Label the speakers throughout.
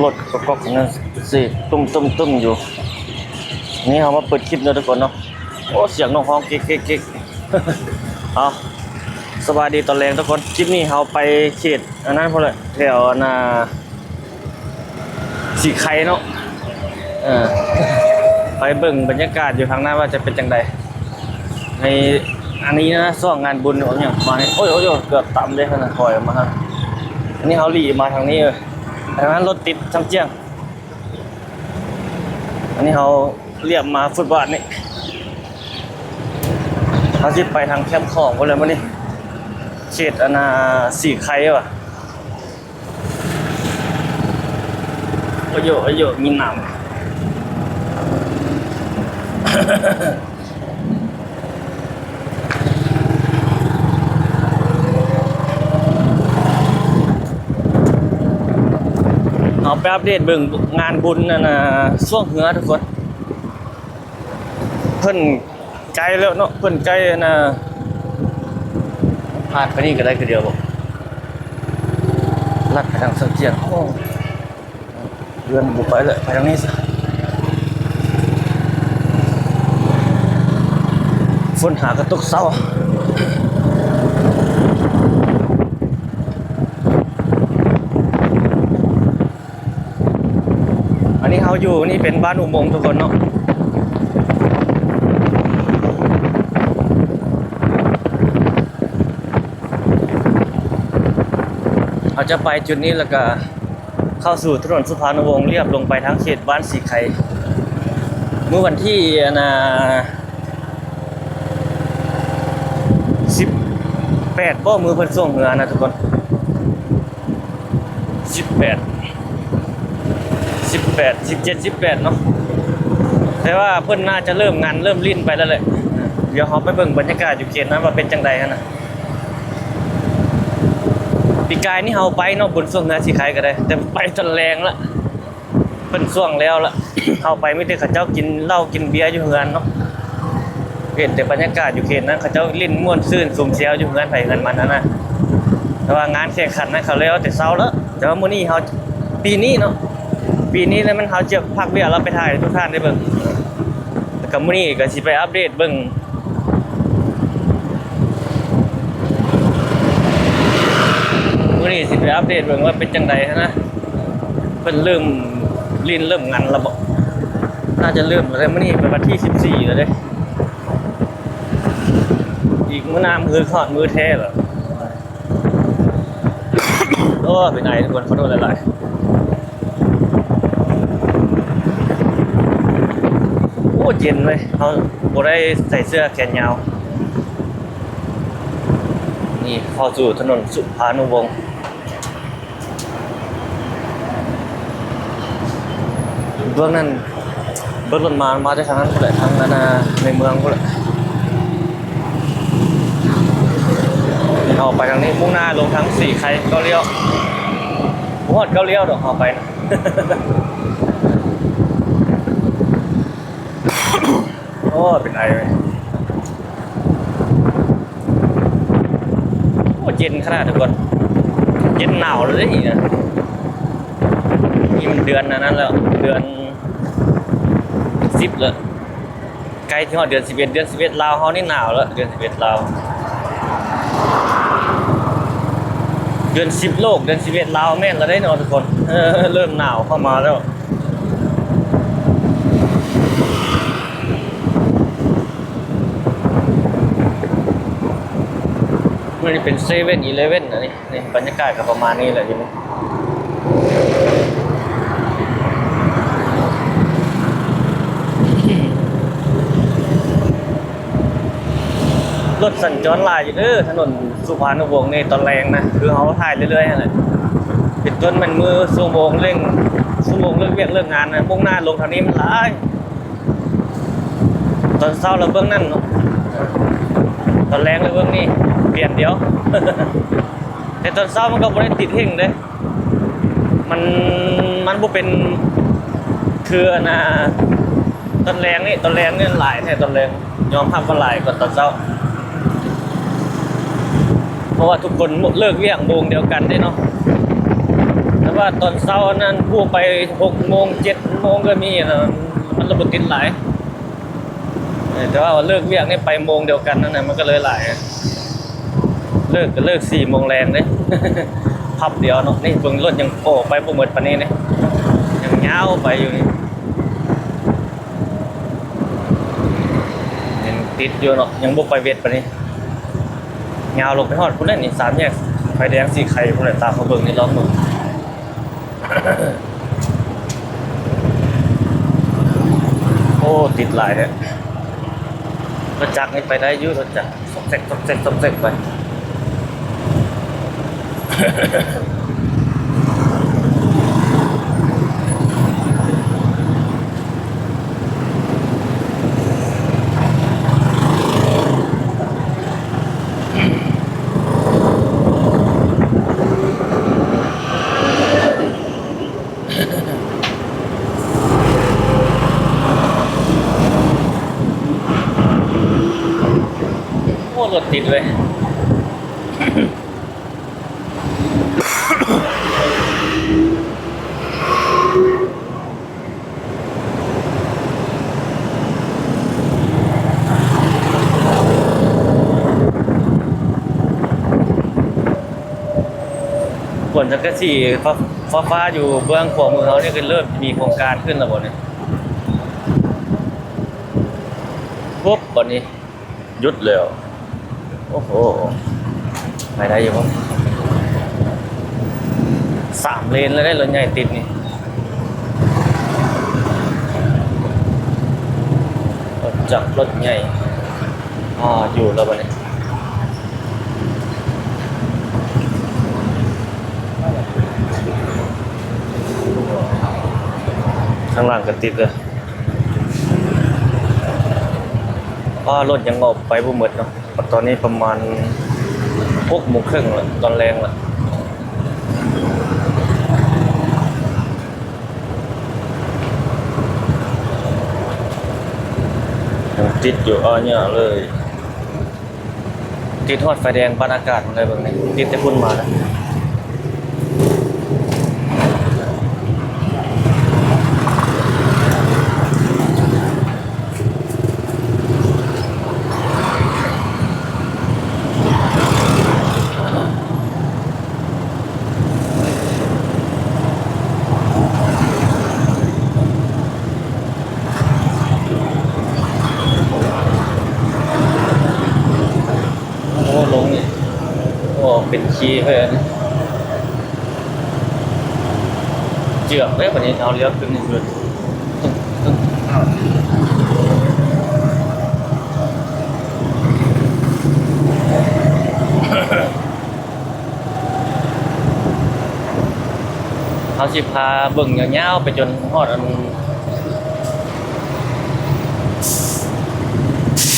Speaker 1: รถก็นั่นสิตุ้มอยู่นี่เขามาเปิดคลิปเนาะทุกคนเนาะโอ้เสียงน้องฮ้องเก๊กเอาสวัสดีตอนแรงทุกคนคลิปนี้เขาไปเขตอันนั้นพอเลยแถวนาสีไข่เนาะไปเบิ่งบรรยากาศอยู่ทางหน้าว่าจะเป็นจังใดในอันนี้นะซ่องงานบุญของอย่างมาโอ้ยเกือบต่ำเลยขนาดถอยมาครับอันนี้เขาหลีมาทางนี้เลยทางนั้นรถติดทั้งเจียงอันนี้เขาเรียบมาฟุตบาทนี่เขาสิไปทางแคมป์ของกันเลยมั้งนี่เขตอนาสีไข่ว่ะโอ้ยมีหนามเอาไปอัปเดตเบิ่งงานบุญนะช่วงเหือทุกคนเพิ่นไกลแล้วเนาะเพิ่นไกลนะผ่านไปนี่ก็ได้คือเดียวบอกลัดไปทางเสเจียงเดินบุกไปเลยไปทางนี้สิฝนหากระตุกเศร้าอันนี้เขาอยู่นี่เป็นบ้านอุโมงค์ทุกคนเนาะเขาจะไปจุดนี้แล้วก็เข้าสู่ถนนสุพรรณวงศ์เรียบลงไปทั้งเขตบ้านสีไข่เมื่อวันที่18ก็มือเพิ่นส่งเหือนะทุกคน17 18เนาะแต่ว่าเพิ่นน่าจะเริ่มงานเริ่มลิ้นไปแล้วแหละเดี๋ยวเขาไปเบิ่งบรรยากาศอยู่เขตนั้นว่าเป็นจังใดฮะนะปีกายนี่เขาไปเนาะบนส่วงเหือสีไข่ก็ได้แต่ไปจนแรงละเพิ่นส่วงแล้วละ เขาไปไม่ได้เขาเจ้ากินเหล้ากินเบียร์อยู่เฮือนเนาะเห็นแต่บรรยากาศอยู่เขตนั้นเขาเจ้าลิ้นม่วนซื่นสุ่มเสียวอยู่เฮือนไผเฮือนมันนะแต่ว่างานแข่งขันนั้นเขาแล้วแต่เช้าแล้วแต่ว่ามื้อนี้เขาปีนี้เนาะปีนี้แล้วมันเขาจะพักเบี้ยเราไปถ่ายทุกท่านได้เบิ่งแล้วก็มื้อนี้ก็สิไปอัปเดตเบิ่งมื้อนี้สิไปอัปเดตเบิ่งว่าเป็นจังได๋นะเพิ่นเริ่มลิ้นเริ่มงานแล้วบ่น่าจะเริ่มแล้วมื้อนี้เป็นวันที่14แล้วเด้อีกมื้อหน้ามือขอดมือแท้เหรอโอ้เป็นไงทุกคนขอโทษหลายๆโอ้เย็นเลยเขาบ่ได้ใส่เสื้อแขนยาวนี่เข้าสู่ถนนสุพรรณวงศ์เบื้องนั้นเบื้องรถมาจากทางนั้นก็แหละทางนานาในเมืองก็แหละเอาไปทางนี้มุ่งหน้าลงทั้งสี่ใครก็เลี้ยวผมว่าก็เลี้ยวเดี๋ยวเอาไปนะโอ้เป็นไอเลยโอ้เย็นขนาดทุกคนเย็นหนาวเลยนี่นะนี่มันเดือนนั้นแล้วเดือน10แล้วใกล้ที่ฮอดเดือน11ลาวเฮานี่หนาวแล้วเดือน11ลาวเดือน10โลกเดือน11ลาวแม่นแล้วได้เนาะทุกคนเริ่มหนาวเข้ามาแล้วมันเป็น7-11นะนี่บรรยากาศก็ประมาณนี้แหละทีนี้รถสัญจรหลายอยู่ถนนสุพรรณวงศ์นี่ตอนแรงนะคือเขาถ่ายเรื่อยๆอะไรเป็นต้นมันมือชั่วโมงเร่งชั่วโมงเลิกเวียกเลิกงานนะมุ่งหน้าลงทางนี้มันหลายตอนเช้าเราเบื้องนั่นเนาะตอนแรงเลยเบื้องนี้เปลี่ยนเดียว แต่ตอนเช้ามันก็ไม่ได้ติดเฮงเลยมันบ่เป็นคือนะตอนแรงนี่หลายแท้ตอนแรงยอมรับว่าหลายกว่าตอนเช้า เพราะว่าทุกคนเลิกเวียกโมงเดียวกันได้เนาะ แต่ว่าตอนเช้านั้นผู้ไป6 โมง 7 โมงก็มีนะมันระบบติดหลายแต่ว่าเลิกเวียกนี่ไปโมงเดียวกันนั่นนะมันก็เลยหลายเลิกก็เลิก4 โมงแรงเลย พับเดียวเนาะนี่เบิ่งรถยังโผล่ไปบ่หมดปานนี้นี่ยังยาวไปอยู่นี่ยังติดอยู่เนาะยังบ่ไปเวทปานนี้ยาวลงไปฮอดพุ่นนั่นนี่3 แยกไฟแดงสีไข่พุ่นน่ะตามมาเบิ่งนี่ลองเบิ่ง โอ้ติดหลายแท้รถจักรนี่ไปได้อยู่รถจักรซอกแซกไป โอ้รถติดเลยฝนจักรสี่ฟ้าอยู่เบื้องขวามือเขาเนี่ยก็เริ่มมีโครงการขึ้นแล้วบ่เนี่ยปุ๊บตอนนี้หยุดแล้วโอ้โหไปได้อยู่ปะ3 เลนแล้วได้รถใหญ่ติดนี่รถจักรรถใหญ่อยู่แล้วบ่เนี่ยข้างล่างก็ติดเลยรถยังออกไปบ่หมดเนาะตอนนี้ประมาณ6 โมงครึ่งแล้วตอนแรงแล้วยังติดอยู่เนี่ยเลยติดฮอดไฟแดงปานอากาศอะไรแบบนี้ติดแต่พุ่นมาแล้วลงนี่เป็นขี้เพื่อนเจือกเลยวันนี้เอาเลี้ยวขึ้นนี่เลยเขาสิพาเบิ่งยาวๆไปจนฮอด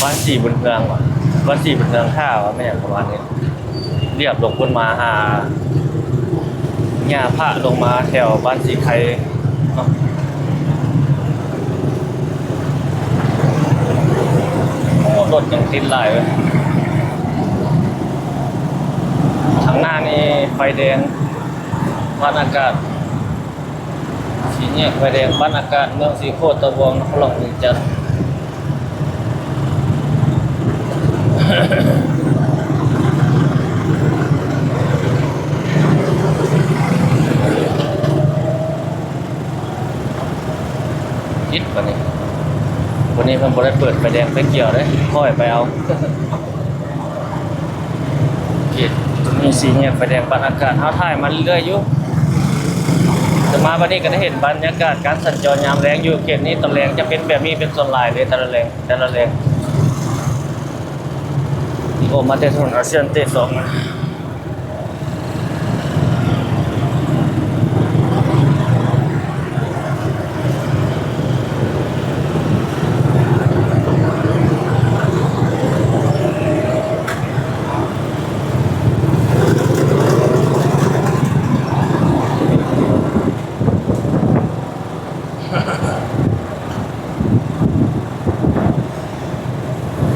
Speaker 1: บ้าน4 บุญเพืองว่ะบ้าน4 บุญเพืองท่าว่ะไม่อยากประมาณนี้เรียบลงบนมาหาหญ้าพระลงมาแถวบ้านสีไข่รถยังติดหลายเลยทางหน้านี่ไฟแดงบ้านอากาศสีแยกไฟแดงบ้านอากาศเมืองสีโคตรตะวงนครหลวงจันทร์ยิดวันนี้เพิ่นบ่ได้เปิดไฟแดงไฟเขียวเลยค่อยไปเอามีสีแยกไฟแดงบ้านอากาศเฮาถ่ายมาเรื่อยๆอยู่แต่มาวันนี้ก็ได้เห็นบรรยากาศการสัญจรยามแลงอยู่เขตนี้ตอนแลงจะเป็นแบบนี้เป็นส่วนหลายเลยแต่ละแลงโอ้มาแต่ถนนอาเซียนเตะ2นะ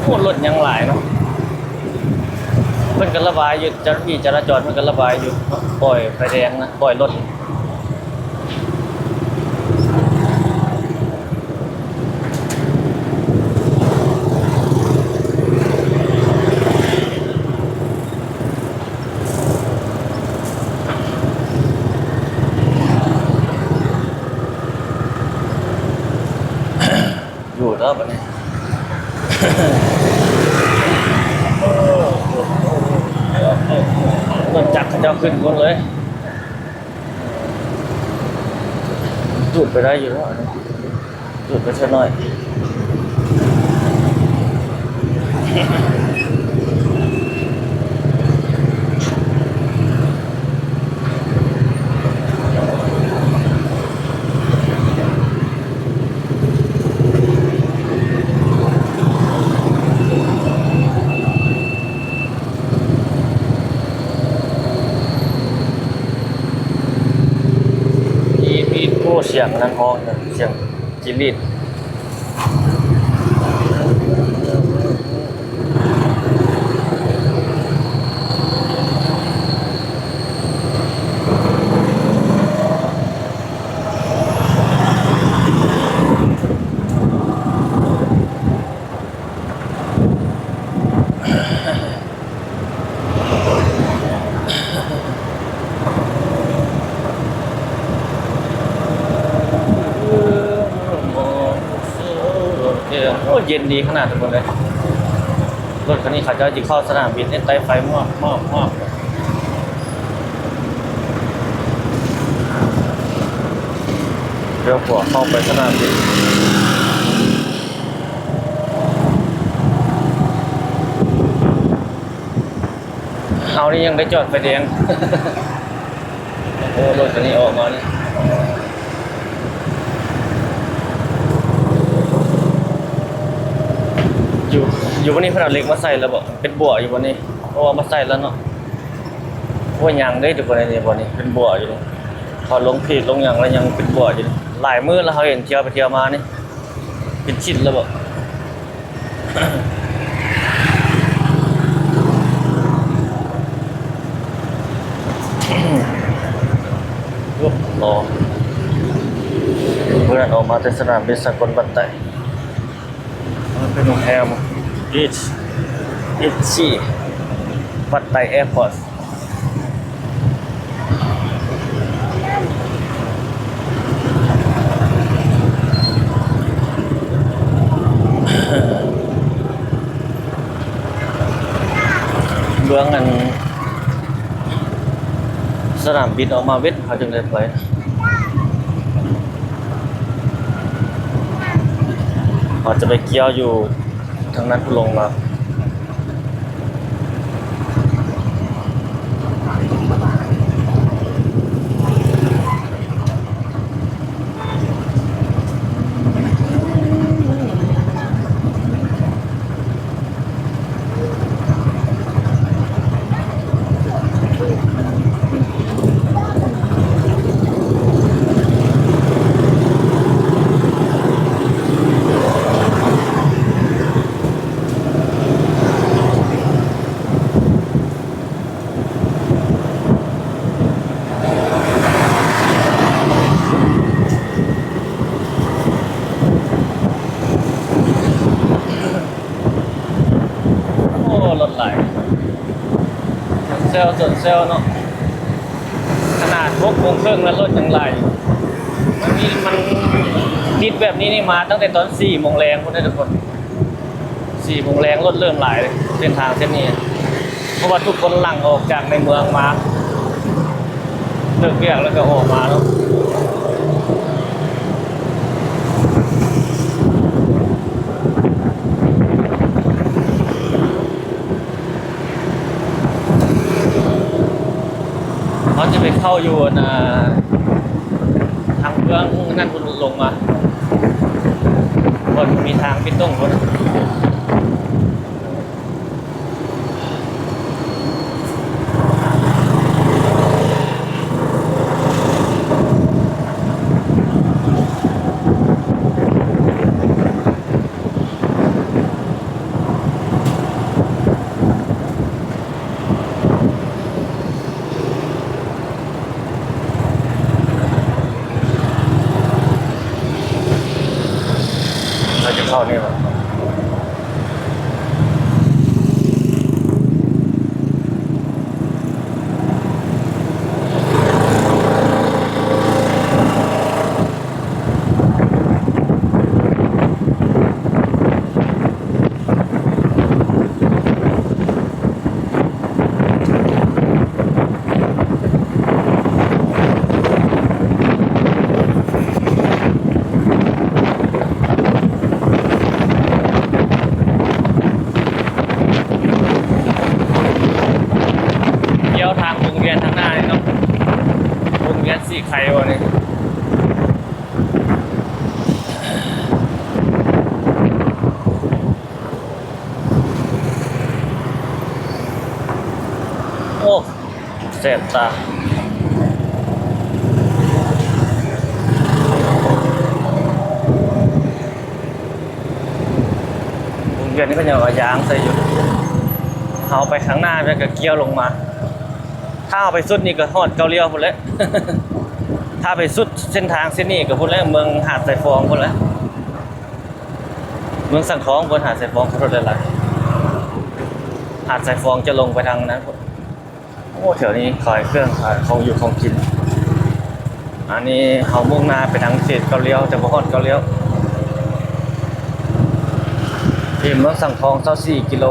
Speaker 1: โอ้รถยังหลายเนาะเพิ่นก็ระบายอยู่เจ้าหน้าที่จราจรเพิ่นก็ระบายอยู่ปล่อยไฟแดงนะปล่อยรถ รถจักรเขาเจ้าขึ้นบนเลยจุดไปได้อยู่แล้วจุดไปสักหน่อยมีโอ้เสียงนั่นห้องเสียงจิลิดโอ้เย็นดีขนาดทุกคนเลยรถคันนี้เขาจะเข้าสนามบินใต้ไฟมอบเดี๋ยวหัวเข้าไปสนามบินเอานี่ยังได้จอดไฟแดง โอ้รถคันนี้ออกมานี่อยู่วันนี้ขนาดเล็กมาใส่แล้วบอกเป็นบัวอยู่วันนี้เพราะว่ามาใส่แล้วเนาะว่ายังได้ทุกคนในนี้วันนี้เป็นบัวอยู่พอลงผิดลงอย่างแล้วยังเป็นบัวอยู่หลายมื้อแล้วเขาเห็นเที่ยวไปเที่ยวมานี่เป็นชิ้นแล้วบอกรอเพื่อนออกมาจากสนามบินสกลบันไตมันเป็นโรงแรมอีบันไตแอร์พอร์ตเบื้องอันสนามบินออกมาเวทเขาจึงได้ไปเขาจะไปเกี่ยวอยู่ทางนั้นลงมารถไหลเซลส่วนเซลเนาะขนาด6 โมงครึ่งแล้วรถยังไหลมันติดแบบนี้นี่มาตั้งแต่ตอน4 โมงแรงคุณทุกคน4 โมงแรงรถเริ่มไหลเลยเส้นทางเส้นนี้เพราะว่าทุกคนหลั่งออกจากในเมืองมาเลิกเรียกแล้วก็ออกมาแล้วเขาจะไปเข้าอยู่ทางเบื้องนั่นคุณลงมาบนมีทางปิดต้งคนเราจะเข้านี่มั้ง แสบตา วงเวียนนี่ก็ยังเอายางใส่อยู่เอาไปข้างหน้าแล้วก็เกี่ยวลงมา ถ้าเอาไปสุดนี่ก็ฮอดเกาเลียวพุ่นแล้ว ถ้าไปสุดเส้นทางเส้นนี้ก็พุ่นแล้วเมืองหาดสายฟองพุ่นแล้วเมืองสังของบนหาดสายฟองพุ่นแล้วล่ะหาดสายฟองจะลงไปทางนั้นพุ่นโอ้แถวนี้ขายเครื่องขายของอยู่ของกินอันนี้เฮามุ่งหน้าไปทางเขตเกาเลียวจะบ่ฮอดเกาเลียวที่เมืองสังทอง24กิโล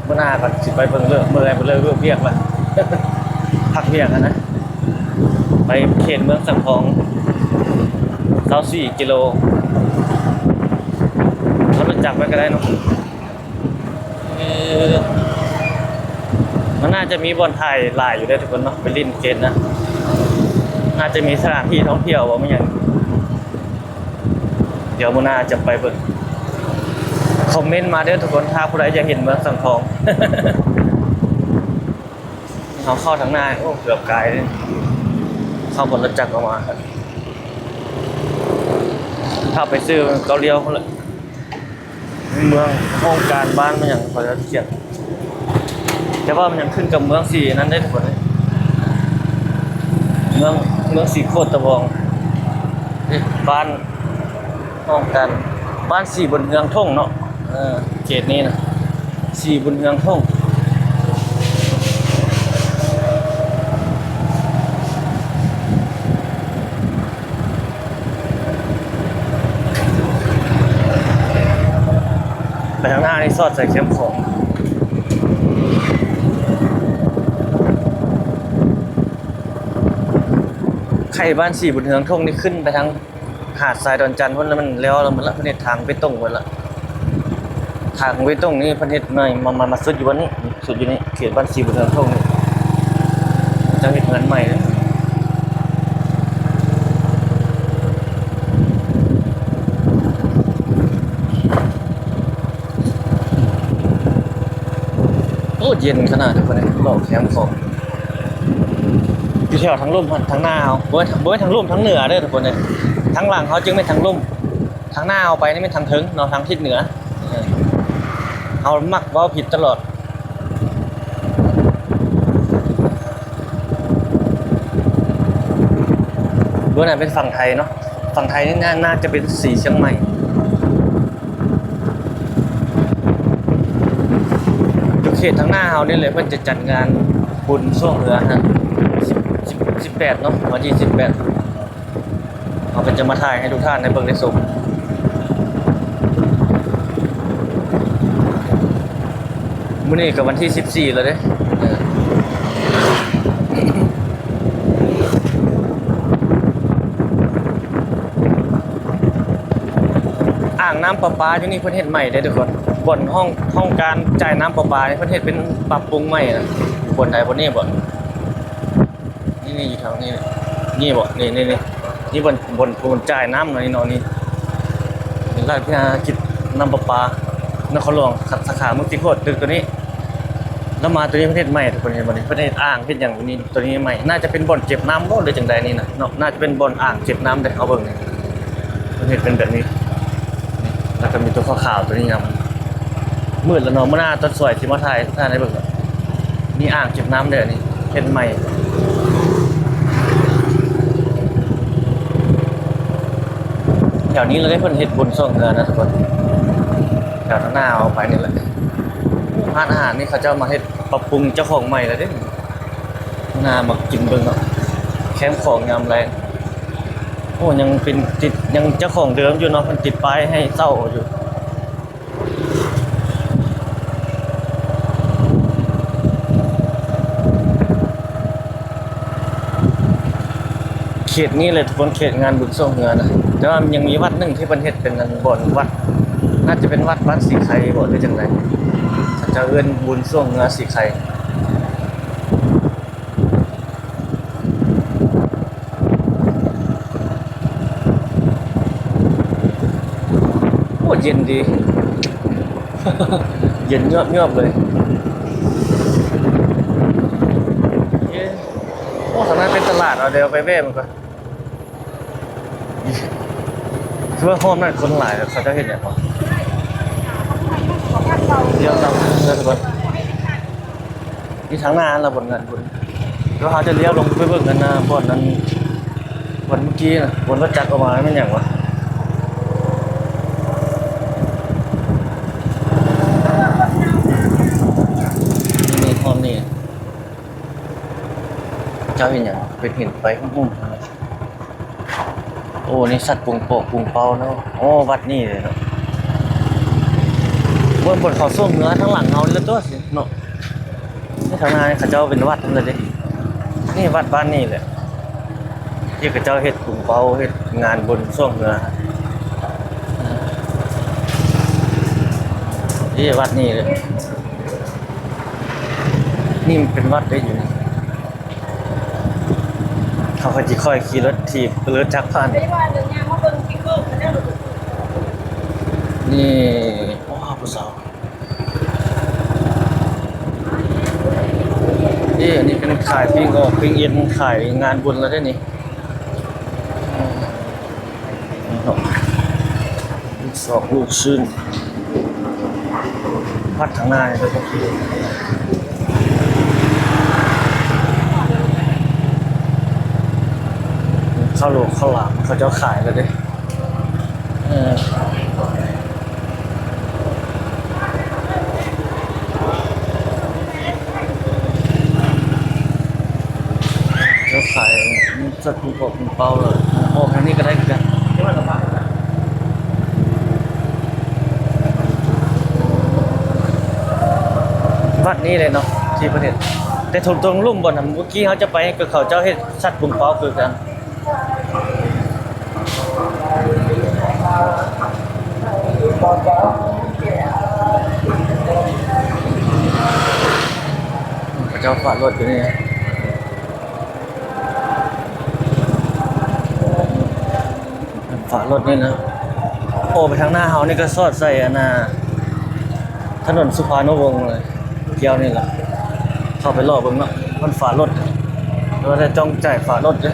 Speaker 1: เมื่อหน้าก็สิไปเบิ่งเลิกเมื่อไรบ่เลิกเวียกละพักเวียกนะไปเขตเมืองสังทอง24กิโลเขารู้จักไปก็ได้เนาะมันน่าจะมีบ่อนถ่ายหลายอยู่ได้ทุกคนเนาะไปลิ้นเกตนะน่าจะมีสถานที่ท่องเที่ยวว่าไม่อย่างเดี๋ยวมื้อหน้าจะไปเบิ่งคอมเมนต์มาเด้อทุกคนถ้าผู้ใดอยากเห็นเมืองสังทอง เขาเข้าทางหน้าโอ้เกือบไกลเลยเข้าบนรถจักรออกมาครับถ้าไปซื้อเกาเลียวเขาเลยเมืองโครงการบ้านมันอย่างพอจะเขียนแต่ว่ามันยังขึ้นกับเมืองสีนั้นได้ทุกคนเลยเมืองสีโคตรตะบองบ้านโครงการบ้านสีบนเมืองท่งเนาะเขตนี้นะสีบนเมืองท่งไปทางหน้านี่ซอดใส่เข้มของไข่บ้านสีบุญเฮืองท่งนี่ขึ้นไปทางหาดทรายดอนจันทร์พ้นแล้วมันแล้วมันละพระเนตรทางไปตรงหมดละทางไปตรงนี้พระเนตรหน่อยมาสุดอยู่วันนี้สุดอยู่นี่เขตบ้านสีบุญเฮืองท่งนี่จะเห็นเงินใหม่เลยโอ้เย็นขนาดทุกคนเลยหลอกแคมป์ของอยู่แถวทั้งลุ่มทั้งหน้าเอาเบ้ยทั้งลุ่มทั้งเหนือเด้อทุกคนเลยทั้งหลังเขาจึงไม่ทั้งลุ่มทั้งหน้าเอาไปนี่ไม่ทั้งถึงเนาะทางทิศเหนือเอามักว่าผิดตลอดเบ้ยไหนเป็นฝั่งไทยเนาะฝั่งไทยนี่น่าจะเป็นสีเชียงใหม่เขตทางหน้าเฮานี่เลยเพิ่นจะจัดงานบุญช่วงเหนือฮะ18เนาะวันที่18เอาเป็นจะมาถ่ายให้ทุกท่านได้เบิ่งได้ชมมื้อนี้ก็วันที่14แล้วเด้อ่างน้ำประปาอยู่นี่เพิ่นเฮ็ดใหม่เด้อทุกคนบ่อนห้องการจ่ายน้ำประปานี่เพิ่นเฮ็ดเป็นปรับปรุงใหม่นะอยู่บนไหนบนนี้บ่นี่อยู่ทางนี้นี่บ่นี่บนจ่ายน้ำหน่อยเนาะนี่ราชพิณากิจน้ำประปานครหลวงสาขาเมืองติโคตรตึกตัวนี้แล้วมาตัวนี้ประเทศใหม่ทุกคนเห็นบ่นี่ประเทศอ่างเฮ็ดอย่างนี้ตัวนี้ใหม่น่าจะเป็นบ่อนเก็บน้ำบ่หรือจังใดนี่นะเนาะน่าจะเป็นบ่อนอ่างเก็บน้ำได้เอาเบิ่งนี่ประเทศเป็นแบบนี้แล้วก็มีตัวขาวๆตัวนี้งามมืดแล้วเนาะมื้อหน้าต้นสวยสิมาถ่ายท่านได้เบิ่งนี่อ่างเก็บน้ำเด้อนี่เฮ็ดใหม่แถวนี้เราได้เพิ่นเฮ็ดบุญส่งเงินนะทุกคนแถวหน้าเอาไปนี่แหละร้านอาหารนี่เขาจะมาเฮ็ดปรับปรุงเจ้าของใหม่แล้วเด้หน้ามากินเบิ่งเนาะแคมป์ของงามแรงโอ้ยังเป็นติดยังเจ้าของเดิมอยู่เนาะมันติดป้ายให้เศร้าอยู่เขตนี้เลยทุกคนเขตงานบุญส่งเงินนะแต่ว่ายังมีวัดหนึ่งที่ประเทศเป็นบ่อนวัดน่าจะเป็นวัดบ้านสีไข่บ่หรือจังไรจะเอื้อนบุญส่งเงินสีไข่โอ้เย็นดี เย็นเงือบเลย ลาดเอาเดี๋ยวไปเว้มันก่อนคือว่าห้องนั่นคนหลายเขาจะเห็นอย่างไรเดี๋ยวเราเดินก่อนนี่ทางหน้าเราบนเงินบนแล้วเขาจะเลี้ยวลงไปเบิ่งกันนะบนนั้นบนเมื่อกี้นะบนรถจักรออกมาไม่อย่างวะนี่ห้องนี่เจ้าเห็นอย่างเป็นหินไปหุ้มๆโอ้นี่สัตว์ปุงโปะปุงเปาเนาะโอ้วัดนี่เลยเนาะบนเขาส้มเนื้อทั้งหลังเขาแล้วตัวสิเนาะนี่ทางหน้าเขาเจ้าเป็นวัดทั้งเลยดินี่วัดบ้านนี่แหละที่เขาเจ้าเฮ็ดปุงเปาเฮ็ดงานบนส้มเนื้อที่วัดนี่เลยนี่มันเป็นวัดได้อยู่นี่เขาก็จะค่อยขี่รถถีบรถจักรผ่านนี่ว้าวผู้สาวนี่อันนี้เป็นขายปิ้งออกปิ้งเย็นขายงานบุญแล้วได้นี่ลูกศอกลูกชื่นวัดทางหน้าเลยครับข้าวโหลข้าวหลามเขาจะขายแล้วเด้จะขายสัตว์ภูเขาภูเป้าเลยโอ้ทางนี้ก็ได้กันวัดนี้เลยเนาะที่ประเทศแต่ถูกตรงลุ่มบ่อนเมื่อกี้เขาจะไปกับเขาเจ้าเฮ็ดสัตว์ภูเป้าคือกันเจ้าฝารถอยู่นี่ฝารถนี่นะโอ้ไปทางหน้าเฮานี่ก็สอดใส่อันน่ะถนนสุภานุวงศ์เลยเกี่ยวนี่แหละเข้าไปรอเบิ่งเนาะมันฝารถเราได้จ้องจ่ายฝารถเด้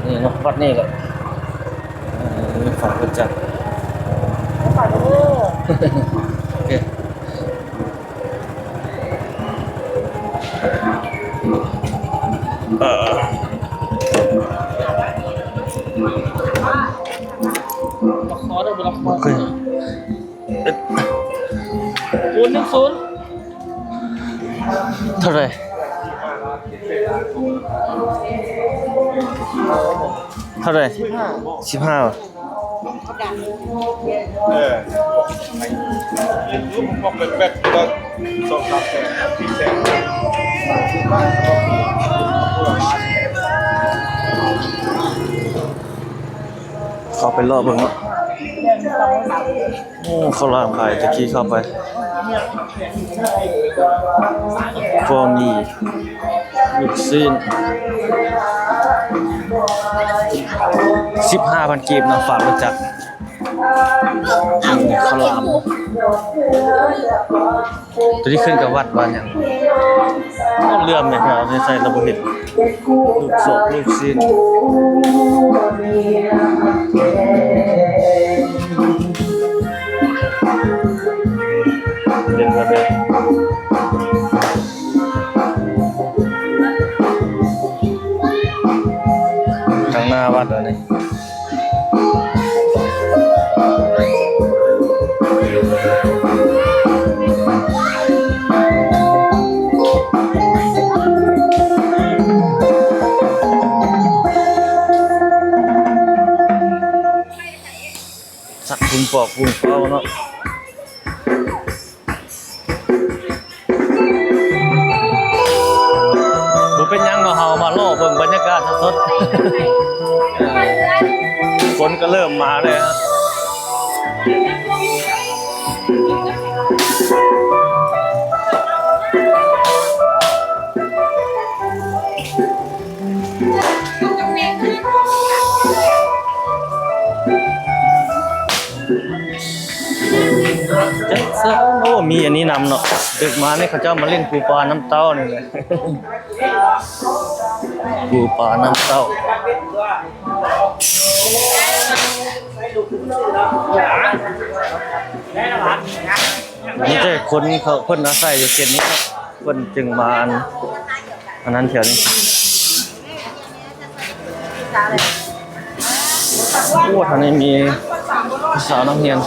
Speaker 1: นี่เนาะวัดนี่แหละมีฝารถจักรฝารถโอเคโอเค010เท่าไหร่15
Speaker 2: บอกเป็นแบบก็2-3 แสน4 แสน
Speaker 1: เข้าไปรอบเบิ่งเนาะโอ้เขาลามขายตะกี้เข้าไปพอมีลูกชิ้น15,000 กีบนะฝากมาจากข้าวหลามตัวที่ขึ้นกับวัดบ้านอย่างเลื่อมเนี่ยเราใส่ระบบเห็ดลูกศพลูกชิ้นเป็นแบบนี้ทางหน้าวัดอะไรสักคุณปอกคุณเป้าเนาะเป็นยังเฮามาโลกเบิ่งบรรยากาศสดฝนก็เริ่มมาเลยฮะโอ้มีอันนี้นำเนาะดึกมาเนี่ยเขาเจ้ามาเล่นปูปลาน้ำเต้านี่เลย ปูปลาน้ำเต้านี่แต่คนเขาเพิ่นอาศัยอยู่เขตนี้ครับเพิ่นจึงมาอันนั้นแถวนี้โอ้ทางนี้มีสาวนักเรียน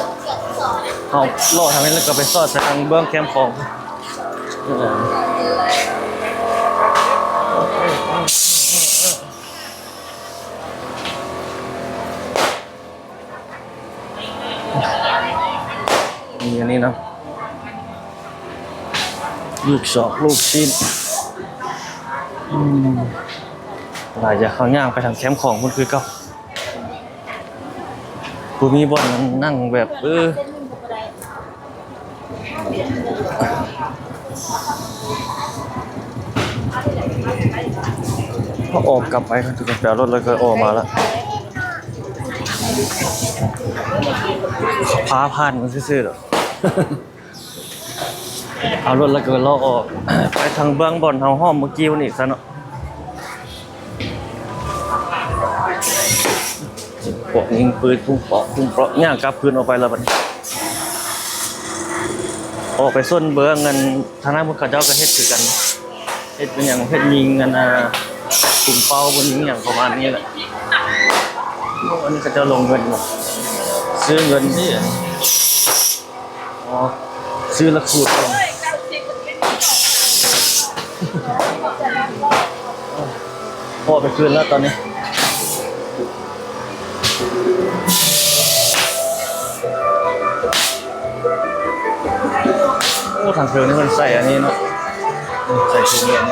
Speaker 1: เอาโลดทางนี้แล้วก็ไปสอดใส่ทางเบื้องแคมป์ของมีอันนี้นะลูกศอกลูกชิ้นหลายจะเขาย่างไปทางแคมป์ของมันคือเก่าผู้มีบ่อนนั่งแบบพอออกกลับไปเขาถึงแปลรถแล้วก็ออกมาแล้วพาผ่านมันซื่อๆหรอ เอารถแล้วก็ล้อออก ไปทางเบื้องบ่อนเฮาห้อมเมื่อกี้วันนี้ซะเนาะพวกยิงปืนพุ่งเปาะย่างกลับคืนออกไปแล้วบัดนี้ออกไปส้นเบื้องเงินทางนั้นพวกเขาเจ้าก็เฮ็ดคือกันเฮ็ดเป็นอย่างเฮ็ดยิงกันปุ่มเป้าบนยิงอย่างประมาณนี้แหละอันนี้เขาเจ้าลงเงินเนาะซื้อเงินที่อ๋อซื้อแล้วขูดลงพ่อไปคืนแล้วตอนนี้โอ้ทางเทิงนี่มันใส่อันนี้เนาะใส่ถุงเงิน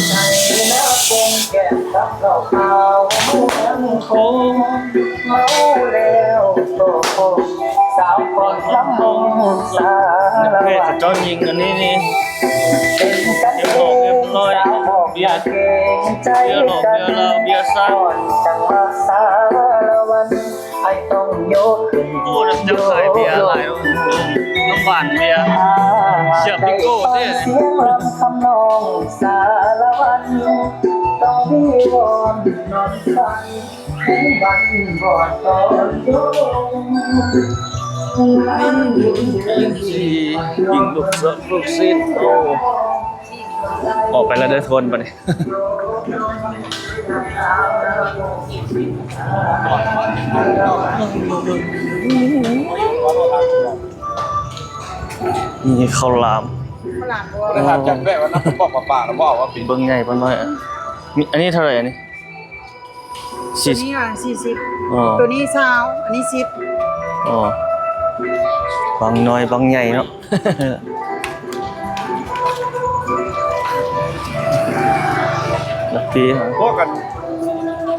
Speaker 3: ใจแล้วคงแก่กับเราเอาคงเมาแล้วโตสาวก่อนลำมงสา
Speaker 1: เพศเจ้ายิงอันนี้นี่
Speaker 3: เป็นกันเองสาวบอกอยากเก่งใจกันก่อนจังมาสารวันไอต้องโยกขึ้น
Speaker 1: โอ้น้ำจะใส่เบียร์อะไรน้ำหวานเบียร์เสียบพิโก้เท่
Speaker 3: เสียงรำคำนองสารวันต้องวิวอนนอนฝันเห็นบันบอดตอนโย
Speaker 1: ยิงสี่ยิงลูกเสือลูกซีนโอ้ออกไปแล้วเดินทนไปเลยนี่ข้าวหลาม
Speaker 2: ได้ถามจากแม่ว่าน้ำบอกป่าแล้วบอกว่าปิด
Speaker 1: เบิ้งใหญ่ปานน้อยอ่ะมีอันนี้เท่าไหร่อันนี้
Speaker 4: ตัวนี้อ่ะ40
Speaker 1: อ๋อ
Speaker 4: ตัวนี้20อันนี้10
Speaker 1: อ๋อบางน้อยบางใหญ่เนาะ ลักปีฮะ
Speaker 2: พวกกัน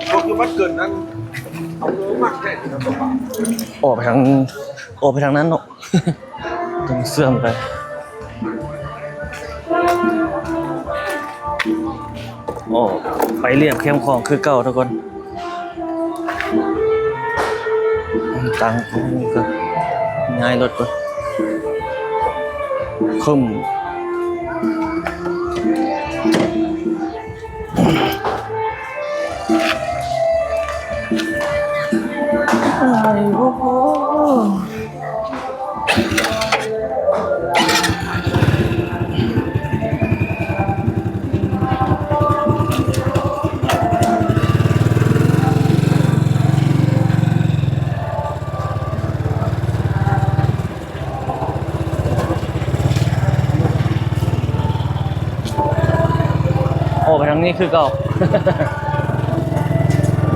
Speaker 2: พวกอยู่บ้านเกินนั้นเอาเยอะมากแค่ที่น้ำป่า
Speaker 1: ออกไปทางนั้นเนาะ ตรงเสื่อมไปโอ้ไปเรียบเข้มของคือเก่าทุกคนตังกูก็ง่ายรถก่อนคุ้มโอ้ไปทางนี้คือเก่า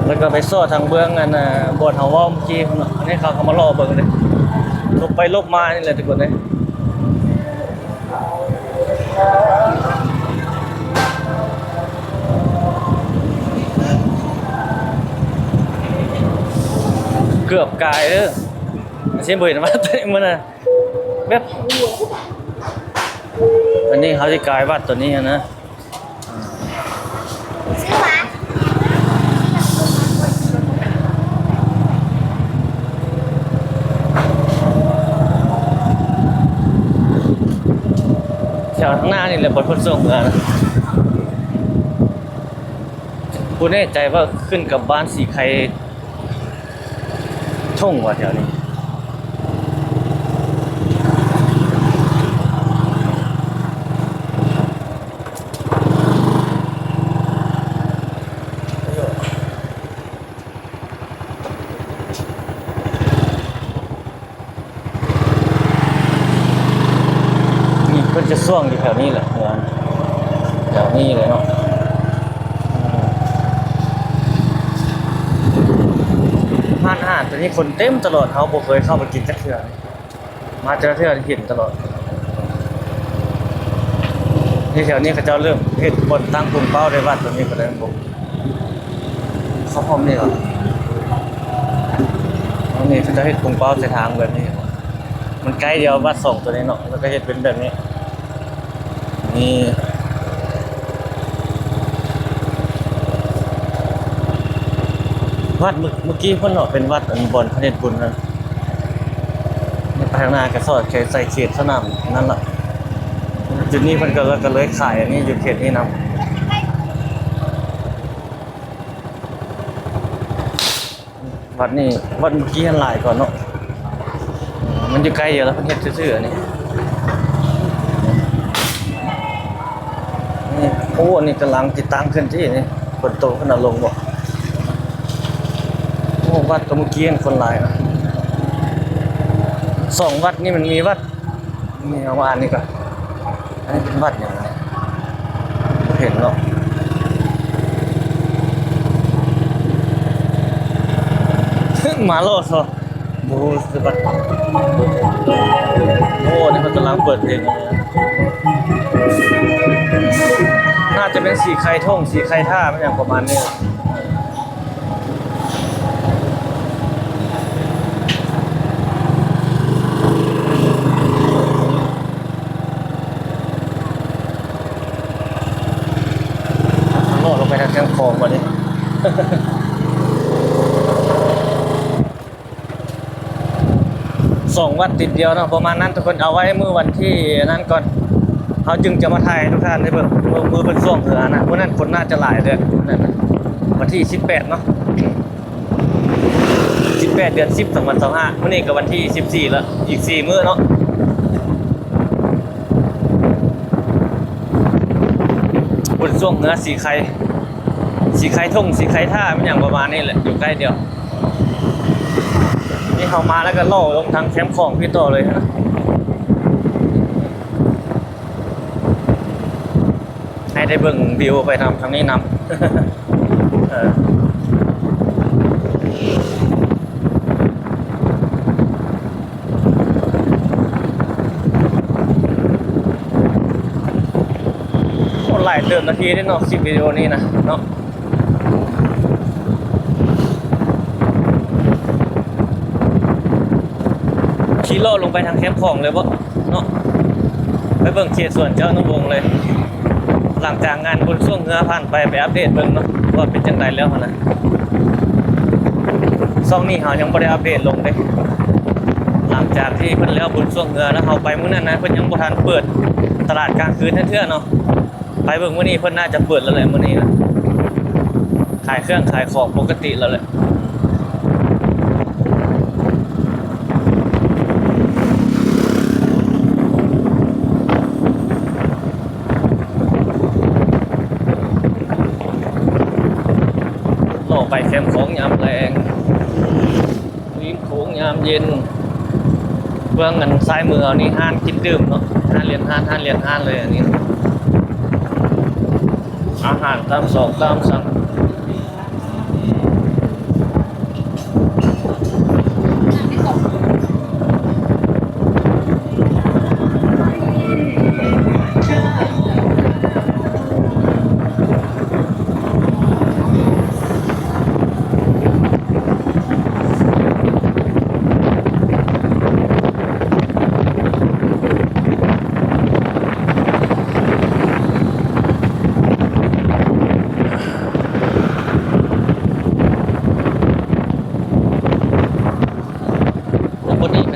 Speaker 1: แล้วก็ไปโซ่ทางเบื้องอันบนเฮาว่าเมื่อกี้เนาะอันนี้เขามารอเบิ่งเลยลบไปลบมานี่แหละทุกคนเลยเกือบกายเด้อเช่นบ่เห็นมาตัวนี้มันน่ะแบบอันนี้เขาสิกายวัดตัวนี้นะ ถวข้างหน้านี่แหละบนพนส่งเรือนะกูแน่ใจว่าขึ้นกับบ้านสีไข่ท่งกว่าแถวนี้นี่เพิ่นจะซ่วงอยู่แถวนี้แหละเมืองแถวนี้เลยเนาะร้านอาหารตัวนี้คนเต็มตลอดเขาบ่เคยเข้าไปกินจักเทื่อมาเจอเทื่อเห็นตลอดที่แถวนี้เขาเจ้าเริ่มเฮ็ดบนตั้งกลุ่มเป้าในวัดตัวนี้ก็ได้ผมเขาพร้อมนี่เหรอเอานี่เขาจะเฮ็ดกลุ่มเป้าใส่ทางแบบนี้มันใกล้เดียววัดสองตัวนี้เนาะแล้วก็เฮ็ดเป็นแบบนี้นี่วัดเมื่อกี้เพิ่นเนาะเป็นวัดอันบอนพระเดชบุญนั่นนี่ไปข้างหน้าก็สอดใส่เขตสนามนั่นล่ะจุดนี้เพิ่นก็เลยขายอันนี้อยู่เขตนี้นำวัดนี้วัดเมื่อกี้หันหลายก่อนเนาะมันอยู่ไกลอยู่แล้วเพิ่นเฮ็ดซื่อๆอันนี้นี่โอ้อันนี้กำลังติดตั้งขึ้นที่นี่ฝนตกขนาดลงบ่โอ้วัดก็เมื่อกี้คนหลายนะสองวัดนี่มันมีวัดนี่เอามาอ่านนี่ก่อนอันนี้เป็นวัดอย่างไรบ่เห็นเนาะมาโลดซะบูสบัดโอ้นี่มันกำลังเปิดเพลงน่าจะเป็นสีไข่ท่งสีไข่ท่าไม่อย่างประมาณนี้โลดลงไปทางแคมป์คลองมาดิสองวัดติดเดียวเนาะประมาณนั้นทุกคนเอาไว้เมื่อวันที่นั้นก่อนเขาจึงจะมาถ่ายให้ทุกท่านได้เบิ่งมือเป็นช่วงเหือนะเพราะนั้นคนน่าจะหลายเลยนั่นนะวันที่18เนาะ18 เดือน 10 2025มื้อนี้ก็วันที่14แล้วอีก4มื้อเนาะบนช่วงเหนือสีไข่ท่งสีไข่ท่าเป็นอย่างประมาณนี้แหละอยู่ใกล้เดียวนี่เข้ามาแล้วก็ล่อลงทางแคมป์ของพี่ต่อเลยนะให้ได้เบิ่งวิวไปทางนี้นำหลายเติมนาทีได้เนาะ10วิดีโอนี้นะเนาะขี่ล่อลงไปทางแคมป์ของเลยบ่เนาะไปเบิ่งเขตส่วนเจ้านุวงศ์เลยหลังจากงานบุญช่วงเงือผ่านไปอัปเดตเบิ่งเนาะว่าเป็นจังไดแล้วหั่นน่ะช่องนี้เฮายังบ่ได้อัปเดตลงเด้หลังจากที่เพิ่นแล้วบุญช่วงเงือแล้วเฮาไปมื้อนั้นนะเพิ่นยังบ่ทันเปิดตลาดกลางคืนเทื่อๆเนาะไปเบิ่งมื้อนี้เพิ่นน่าจะเปิดแล้วแหละมื้อนี้นะขายเครื่องขายของปกติแล้วแหละไปแคมป์ของยามแรงริมโขงยามเย็นเบื้องกันซ้ายมือเอานี่ห้านกินดื่มเนาะห้านเรียนห้านเลยอันนี้อาหารตามสองตามสั่ง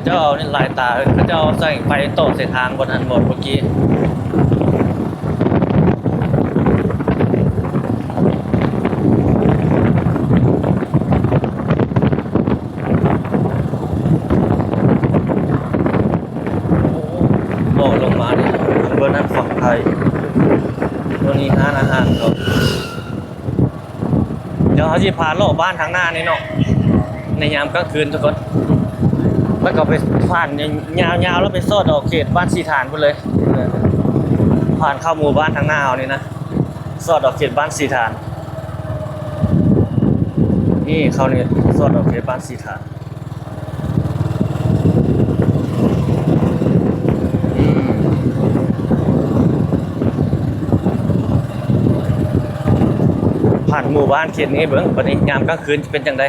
Speaker 1: เจ้านี่ลายตาเขาเจ้าใส่ไฟโตใส่ทางบนหันหมดเมื่อกี้ ลงมานี่เบอร์นั้นฝั่งไทยตัวนี้ร้านอาหารเขาเดี๋ยวเขาจะพาโลกบ้านทางหน้านี่เนาะในยามกลางคืนทุกคนแล้วก็ไปผ่านยาวๆแล้วไปซอดออกเขตบ้านสีฐานไปเลยผ่านเข้าหมู่บ้านทางหน้าเอานี่นะซอดออกเขตบ้านสีฐานนี่เขาเนี่ยซอดออกเขตบ้านสีฐานผ่านหมู่บ้านเขตนี้เบิ่งวันนี้ยามกลางคืนจะเป็นจังได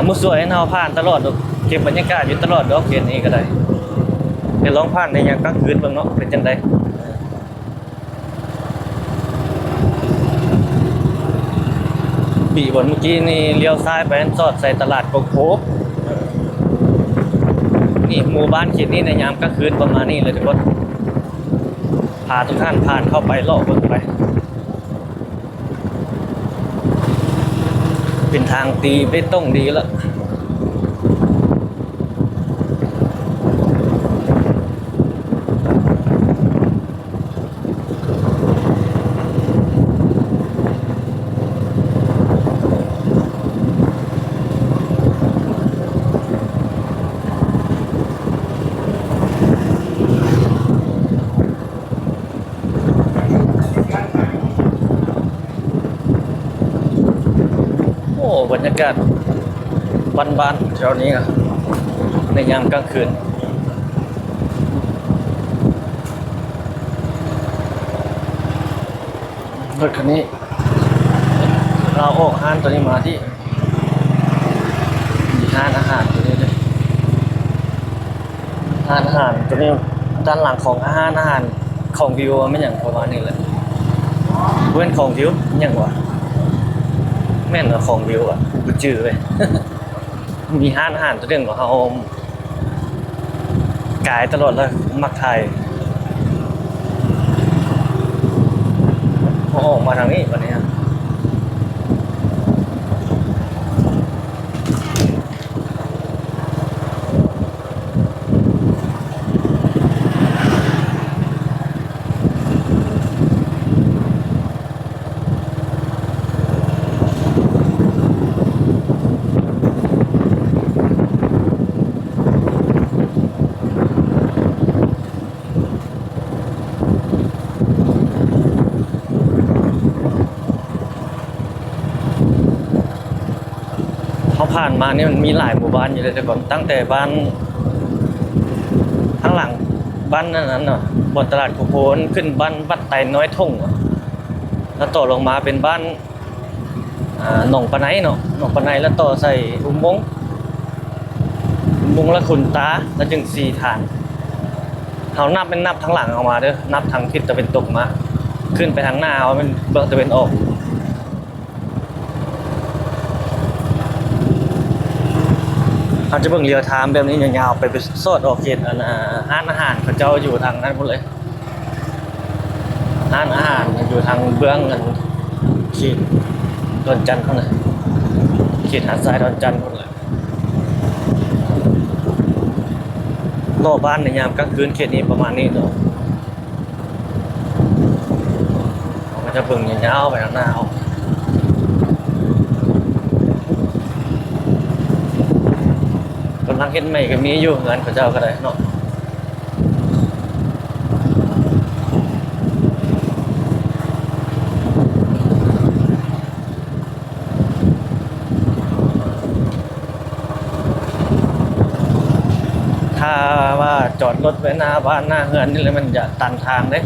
Speaker 1: มุสวยให้เราผ่านตลอดเก็บบรรยากาศอยู่ตลอดดอกเขตนี้ก็ได้เดี๋ยวลองผ่านในยามกลางคืนเบิ่งเนาะเป็นจังไดบีบนเมื่อกี้นี่เลี้ยวซ้ายไปซอดใส่ตลาดโกโก้นี่หมู่บ้านเขตนี้ในยามกลางคืนประมาณนี้เลยทุกคนพาทุกท่านผ่านเข้าไปเลาะเบิ่งไปเป็นทางตีไม่ต้องดีแล้วบรรยากาศบ้านๆแถวนี้ในยามกลางคืนรถคันนี้เราออกห้านตัวนี้มาที่ห้านอาหารตัวนี้เลยห้านอาหารตัวนี้ด้านหลังของอาหารของวิวไม่อย่างประมาณนี้เลยเว้นของวิวอย่างวะแม่นของวิวอ่ะกูจื้อเลย มีห้านอาหารตัวเรื่องของเขากายตลอดเลยมักไทยเขาออกมาทางนี้วันนี้เขาผ่านมานี่มันมีหลายหมู่บ้านอยู่เลยแต่ก่อนตั้งแต่บ้านข้างหลังบ้านนั้นเนาะบนตลาดโคโพนขึ้นบ้านบัดไตน้อยท่งแล้วต่อลงมาเป็นบ้านหนองปะไนเนาะหนองปะไนแล้วต่อใส่อุโมงค์และขุนตาแล้วจึงสี่ฐานเขานับเป็นนับทั้งหลังออกมาเด้อนับทางทิศตะวันตกมาขึ้นไปทางหน้าเอาเป็นเบื้องตะวันออกเขาจะเบิ่งเรือทามแบบนี้ยาวๆไปซอดออกเขตร้านอาหารเขาเจ้าอยู่ทางนั้นหมดเลยร้านอาหารอยู่ทางเบื้องเงินเขตดอนจันทร์เขาเลยเขตหาดทรายดอนจันทร์หมดเลยรอบบ้านในยามกลางคืนเขตนี้ประมาณนี้เนาะเขาจะเบิ่งยาวๆไปทางหน้าเอากำลังเห็นใหม่ก็มีอยู่งานพระเจ้าก็ได้เนาะถ้าว่าจอดรถไว้หน้าบ้านหน้าเฮือนนี่เลยมันจะตันทางเด้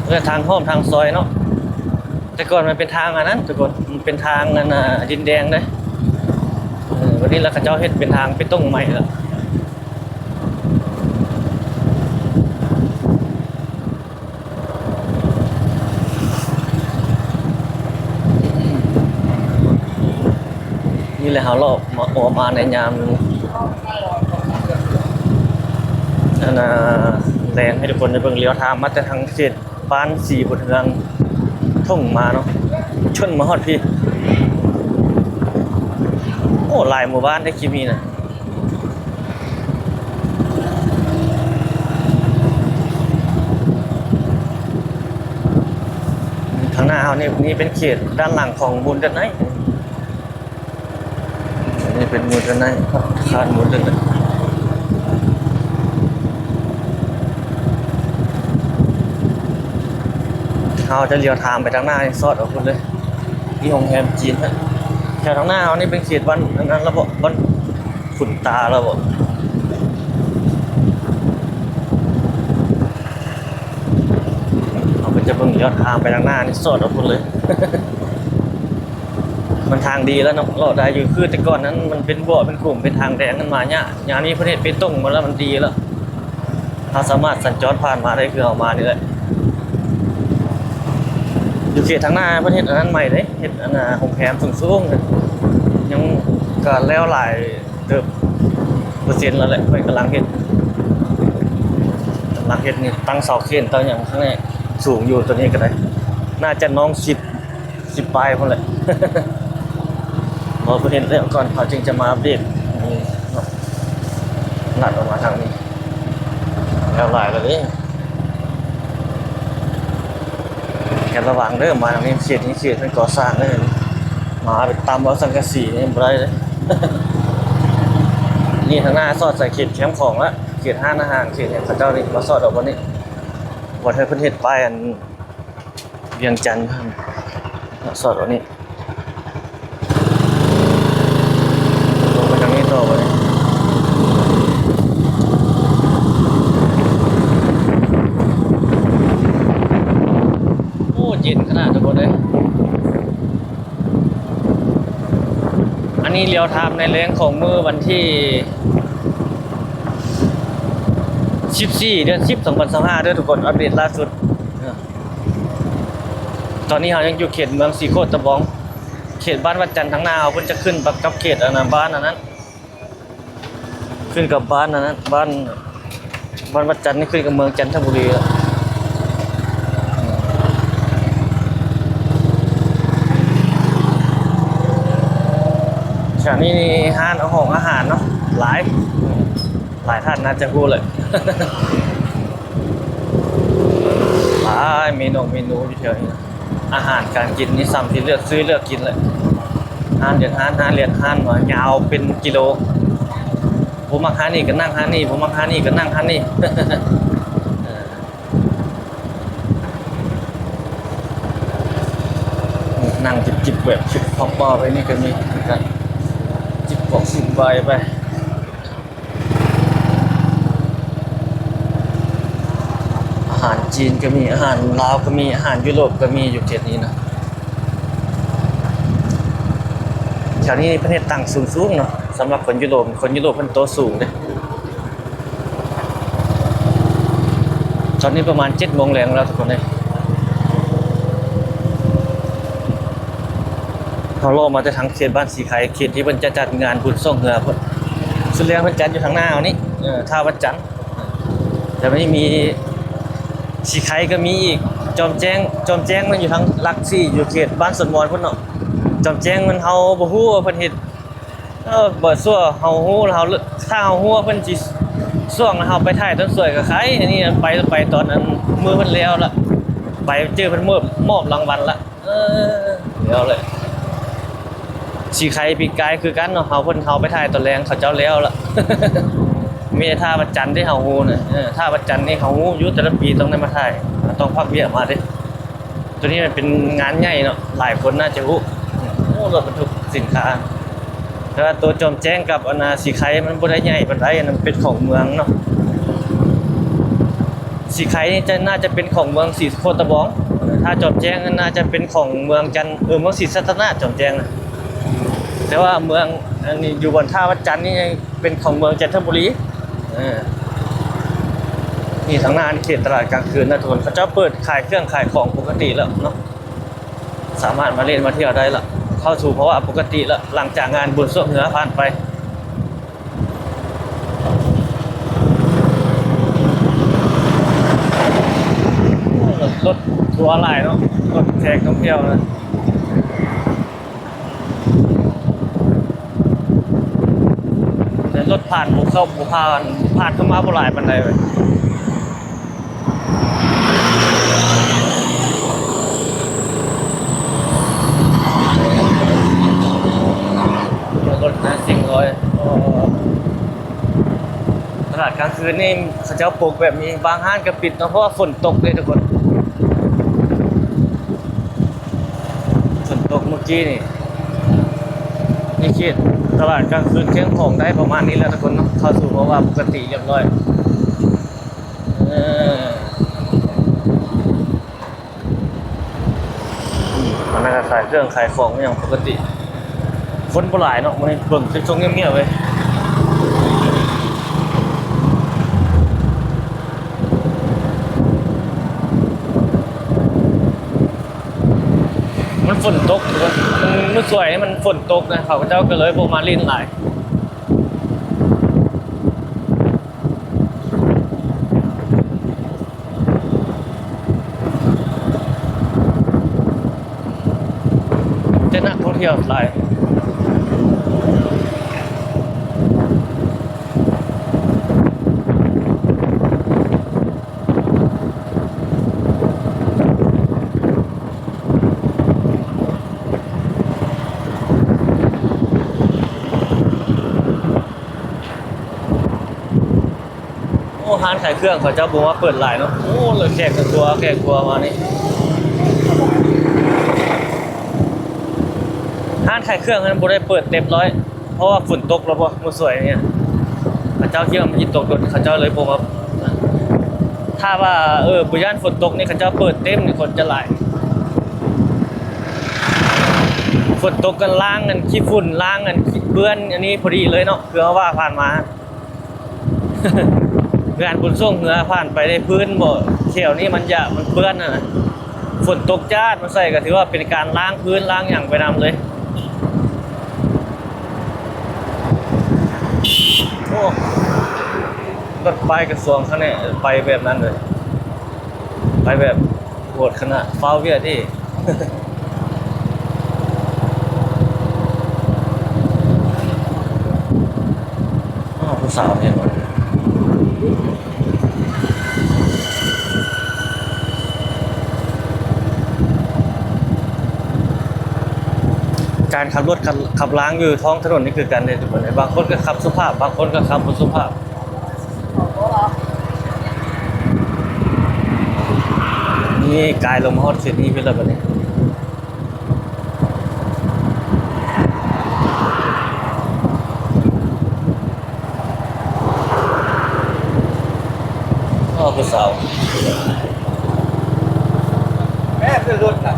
Speaker 1: เพื่อทางห้อมทางซอยเนาะแต่ก่อนมันเป็นทางอันนั้นแต่ก่อนมันเป็นทางนั่นดินแดงเด้วันนี้แล้วเขาเจ้าเฮ็ดเป็นทางไปตรงใหม่แล้วนี่แหละเขาลอบมาออกมาในยามแรงให้ทุกคนได้เบิ่งเลี้ยวทางมาแต่ทางเขตบ้านสีบุตรเฮืองท่งมาเนาะชนมาฮอดพี่โอ้หลายหมู่บ้านได้คิมีนะ างหน้าเขานี่เป็นเขตด้านหลังของมูลเดินไนนี่เป็นมูลเดินไนคานมูลเดินไนเขาจะเลี้ยวทางไปทางหน้านี่ซอดออกคนเลยที่โรงแรมจีนนะแถวทางหน้าเขานี่เป็นเขตบ้านนั้นระบบบ้านขุนตาระบบเขาก็จะเบิ่งย้อนทางไปทางหน้านี่ซอดออกคนเลย มันทางดีแล้วเนาะเราได้อยู่คือแต่ก่อนนั้นมันเป็นบ่อเป็นกลุ่มเป็นทางแดงกันมาเนี่ยงานนี้ประเทศเป็นตรงมาแล้วมันดีแล้วเราสามารถสัญจรผ่านมาได้คือเอามานี่แหละอยู่เขตทางหน้าประเทศอันนั้นใหม่เลยเห็ดอันน่ะโรงแรมสูงๆยังการแล้วหลายเติบเปอร์เซ็นต์แล้วแหละไม่กำลังเห็ดนี่ตั้งเสาเข็นตั้งอย่างข้างในสูงอยู่ตัวนี้ก็ได้น่าจะน้อง10ปลายคนแหละ พอประเด็นเรื่องก่อนเขาจึงจะมาอัปเดตนี่หลัดออกมาทางนี้แล้วหลายเลยแกระวังเริ่มมาทางนี้เขตนี้เขตเป็นก่อสร้างเลยมาไปตามเอาสังกะสีนี่บ่ได้เลย นี่ทางหน้าสอดใส่เขตแคมป์ของละเขตห้างอาหารเขตเนี่ยเขาเจ้านี่มาสอดออกวันนี้วันให้ประเทศป้ายอันเวียงจันทร์สอดวันนี้ลงไปทางนี้ต่อไปโอ้เย็นขนาดทุกคนเลยอันนี้เรียวไทม์ในแรงของมือวันที่14 เดือน 10 2025ด้วยทุกคนอัปเดตล่าสุดตอนนี้เรายังอยู่เขตเมืองสีโคตรตะบองเขตบ้านวัดจันทร์ทางหน้าเขาเพิ่นจะขึ้นกับเขตอันนั้นบ้านอันนั้นขึ้นกับบ้านอันนั้นบ้านวัดจันทร์นี่ขึ้นกับเมืองจันทบุรีแล้วฉะนี้นี่ห้านของอาหารเนาะหลายท่านน่าจะรู้เลย หลายเมนูอยู่แถวนี้อาหารการกินนี่ซ้ำที่เลือกซื้อเลือกกินเลยห้านเดือนห้านมายาวเป็นกิโลผมมาห้านนี่ก็นั่งห้านนี่ผมมาห้านนี่ก็นั่งห้านนี่ นั่งจิบแบบชิบพอไปนี่ก็มีกันจิบบอกสิบใบไปอาหารจีนก็มีอาหารลาวก็มีอาหารยุโรปก็มีอยู่เขตนี้นะแถวนี้ประเทศต่างสูงเนาะสำหรับคนยุโรปเพิ่นโตสูงเลยตอนนี้ประมาณ 7 โมงแรงแล้วทุกคนเลยเขาโลมาจะทั้งเขตบ้านสีไข่เขตที่เพิ่นจะจัดงานบุญส่งเหือเพิ่นสุดแล้วเพิ่นจัดอยู่ทางหน้าเอานี่ท่าวัดจันทร์แต่ไม่มีสีไข่ก็มีอีกจอมแจ้งมันอยู่ทางหลัก4อยู่เขตบ้านสวนมอนพุ่นเนาะจอมแจ้งมันเฮาบ่ฮู้ว่าเพิ่นเฮ็ดบ่ซั่วเฮาฮู้แล้วเฮาถ้าเฮาฮู้ว่าเพิ่นสิซ่วงแล้วเฮาไปถ่ายต้นสวยกับใครอันนี้ไปตอนนั้นมือเพิ่นแล้วล่ะไปเจอเพิ่นมอบรางวัลละแล้วเลยสีไข่ปีกายคือกันเนาะเฮาไปถ่ายตอนแรงเขาเจ้าแล้วล่ะ มีท่าประจันที่เฮาฮู้น่ะท่าประจันนี่เฮาฮู้อยู่แต่ละปีต้องได้มาถ่ายต้องพักเวียมาเด้ตัวนี้มันเป็นงานใหญ่เนาะหลายคนน่าจะฮู้โอ้รถบรรทุกสินค้าแต่ว่าตัวจอมแจ้งกับอนาสีไข่มันบ่ได้ใหญ่ปานใดอันนั้นเป็นของเมืองเนาะสีไข่นี่น่าจะเป็นของเมืองศรีโคตรบองถ้าจอมแจ้งน่าจะเป็นของเมืองจันเมืองศรีสัตนาจอมแจ้งนะแต่ว่าเมืองอันนี้อยู่บนท่าวัดจันทร์นี่เป็นของเมืองจันทบุรีนี่ทางหน้าเขตตลาดกลางคืนนะทุกคนเขาจะเปิดขายเครื่องขายของปกติแล้วเนาะสามารถมาเล่นมาเที่ยวได้ละเข้าสู่เพราะว่าปกติแล้วหลังจากงานบุญส่งเหนือผ่านไปรถทัวร์หลายเนาะรถแขกท่องเที่ยวนะรถผ่านบุกเข้าบุกผ่านเข้ามาบ่หลายปานใดเว้ย คนนะสิ่งร้อยตลาดกลางคืนนี่เขาเจ้าปลูกแบบนี้บางห้างก็ปิดเนาะเพราะว่าฝนตกเลยทุกคนฝนตกเมื่อกี้นี่คิดตลาดกลางคืนเที่ยงของได้ประมาณนี้แล้วทุกคนเนาะเข้าสู่ภาวะปกติเรียบร้อยมันน่าจะขายเครื่องขายของอย่างปกติคนบ่หลายเนาะมันเบิ่งช่วงเงียบๆเว้ยมันฝนตกมันสวยมันฝนตกนะเขาเจ้าก็เลยบ่มาลิ้นหลายจะนักท่องเที่ยวหลายร้านขายเครื่องเขาเจ้าบอกว่าเปิดหลายเนาะโอ้เลยแขกกลัวมานี่ร้านขายเครื่องนั้นบ่ได้เปิดเต็มร้อยเพราะว่าฝนตกแล้วบ่มันสวยเนี่ยเขาเจ้าคิดว่ามันสิตกโดนเขาเจ้าเลยบอกว่าถ้าว่าบ่ย่านฝนตกนี่เขาเจ้าเปิดเต็มนี่คนจะหลายฝนตกกันล้างกันขี้ฝุ่นล้างกันขี้เปื้อนอันนี้พอดีเลยเนาะคือว่าผ่านมางานบุญส่งเหงื่อผ่านไปได้พื้นบ่เขียวนี่มันเปื้อนนะฝนตกจ้าดมันใส่ก็ถือว่าเป็นการล้างพื้นล้างอย่างไปนำเลยโอ้รถไฟกระทรวงเขาเนี่ยไปแบบนั้นเลยไปแบบโหดขนาดฟ้าเวียดที่ ผู้สาวเห็นหมดการขับรถขับล้างอยู่ท้องถนนนี่คือการเดินทุกคนบางคนก็ขับสุภาพบางคนก็ขับบ่สุภาพนี่กายลงมาฮอดเสร็จนี่เป็นแล้วบัดนี้ผู้สาว
Speaker 2: แม่เป็นรถอ่ะ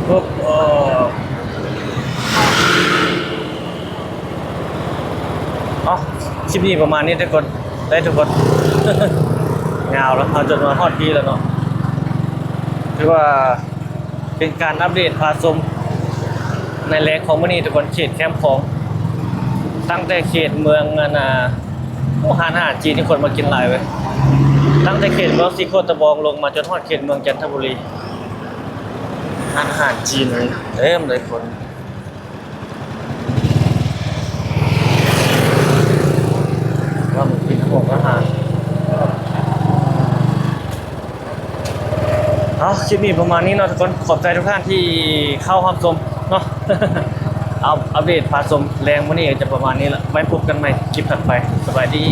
Speaker 1: ปุ๊บคลิปนี้ประมาณนี้ทุกคนได้ทุกคน งาวแล้วเอาจนมาฮอดปีแล้วเนาะคือว่าเป็นการอัปเดตพาชมในแหล่งของมื้อนี้ทุกคนเขตแคมป์ของตั้งแต่เขตเมืองอาหารจีนที่คนมากินหลายเว้ยตั้งแต่เขตเมืองสีโคตะบองลงมาจนฮอดเขตเมืองจันทบุรีอาหารจีนเต็มเลยคนว่ามันกินทั้งหมดอาหารคลิปนี้ประมาณนี้เนาะทุกคนขอบใจทุกท่านที่เข้ารับชมเนาะ เอาอัปเดตพาชมแรงมื้อนี้จะประมาณนี้ละไว้พบกันใหม่คลิปถัดไปสบายดี